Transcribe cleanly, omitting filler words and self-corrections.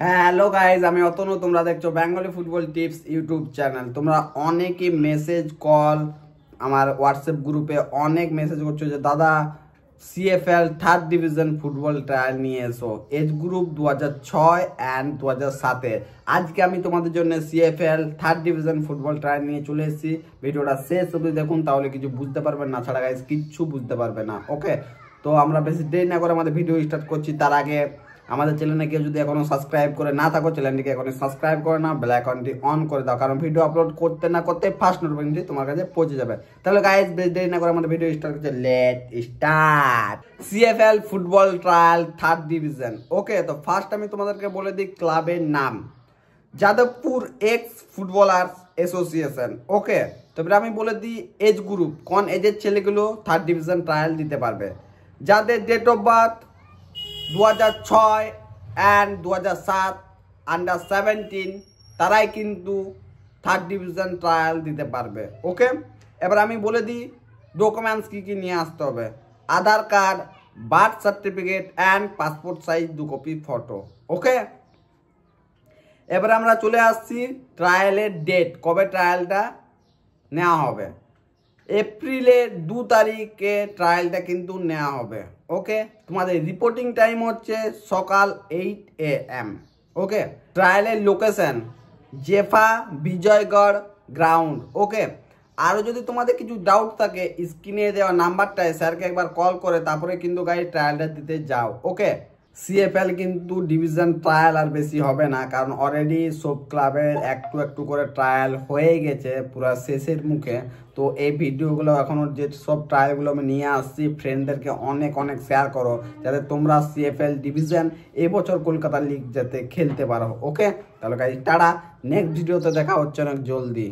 Hello guys, আমি অতনু। তোমরা দেখছো Bengali football tips YouTube channel. তোমরা অনেকে মেসেজ কল আমার হোয়াটসঅ্যাপ গ্রুপে অনেক মেসেজ করছো যে দাদা CFL third division football trial নিয়ে এসো, এজ গ্রুপ 2006 অ্যান্ড 2007। আজকে আমি তোমাদের জন্য CFL third division football trial নিয়ে চলে এসেছি। ভিডিওটা শেষ অবধি দেখুন, তাহলে কিছু বুঝতে পারবেন না, ছাড়া গাইজ কিচ্ছু বুঝতে পারবে না। ওকে, তো আমরা বেশি দেরি না করে আমাদের ভিডিও স্টার্ট করছি। তার আগে আমাদের চ্যানেলে কেউ যদি এখনো সাবস্ক্রাইব করে না থাকো, চ্যানেলটিকে এখন সাবস্ক্রাইব করে নাও, বেল আইকনটি অন করে দাও, কারণ ভিডিও আপলোড করতে না করতে ফার্স্ট নোটিফিকেশনটি তোমার কাছে পৌঁছে যাবে। তাহলে গাইস বেশি দেরি না করে আমাদের ভিডিও স্টার্ট করছে। Late start. CFL football trial third division. Okay, তো ফার্স্ট আমি তোমাদেরকে বলে দিই ক্লাবের নাম, Jadavpur ex footballers association. Okay, তবে আমি বলে দিই এজ গ্রুপ, কোন এজের ছেলেগুলো থার্ড ডিভিশন ট্রায়াল দিতে পারবে। যাদের date of birth 2006 and 2007, under 17, তারাই কিন্তু থার্ড ডিভিশন ট্রায়াল দিতে পারবে। ওকে, এবার আমি বলে দিই ডকুমেন্টস কী কী নিয়ে আসতে হবে। Aadhaar card, birth certificate and passport size 2 copy photo. Okay, এবার আমরা চলে আসছি ট্রায়ালের ডেট, কবে ট্রায়ালটা নেওয়া হবে। এপ্রিলের 2 তারিখে ট্রায়ালটা কিন্তু নেওয়া হবে। ওকে, তোমাদের রিপোর্টিং টাইম হচ্ছে সকাল 8 AM। ওকে, ট্রায়ালের লোকেশন জেফা বিজয়গড় গ্রাউন্ড। ওকে, আরও যদি তোমাদের কিছু ডাউট থাকে স্ক্রিনে দেওয়া নাম্বারটায় স্যারকে একবার কল করে তারপরে কিন্তু গাইড ট্রায়ালটা দিতে যাও। ওকে, সিএফএল কিন্তু ডিভিশন ট্রায়াল আর বেশি হবে না, কারণ অলরেডি সব ক্লাবের একটু একটু করে ট্রায়াল হয়ে গেছে পুরো শেষের মুখে। তো এই ভিডিওগুলো এখনও যে সব ট্রায়ালগুলো আমি নিয়ে আসছি, ফ্রেন্ডদেরকে অনেক অনেক শেয়ার করো, যাতে তোমরা সিএফএল ডিভিশন এবছর কলকাতা লিগ যাতে খেলতে পারো। ওকে, তাহলে গাইজ টাটা, নেক্সট ভিডিওতে দেখা হচ্ছে অনেক জলদি।